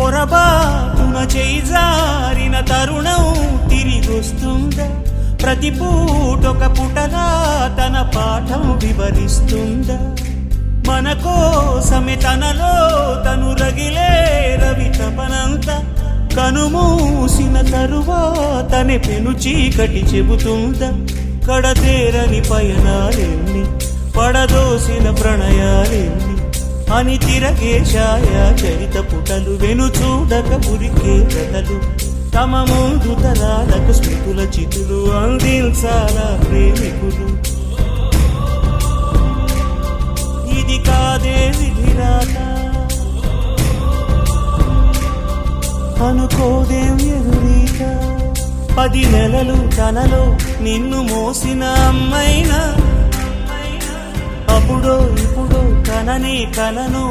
పొరబాటున చేజారిన తరుణం తిరిగొస్తుందా? ప్రతి పూటొక పుటలా తన పాఠం వివరిస్తుందా? మన కోసమే తనలో తను రగిలే రవి తపనంతా కనుమూసిన తరువాతనే పెను చీకటి చెబుతుందా? కడతేరని పయనాలెన్ని, పడదోసిన ప్రణయాలెన్ని అని తిరగే ఛాయా చరిత పుటలు, వెను చూడక ఉరికే కథలు, తమ ముందు తరాలకు స్మృతుల చితులు అందించాలా ప్రేమికులు. ఇది కాదే విధిరాత, అనుకోదేం ఎదురీత. 10 నెలలు తనలో నిన్ను మోసిన అమ్మైనా, అప్పుడో ఇప్పుడో కననే కలను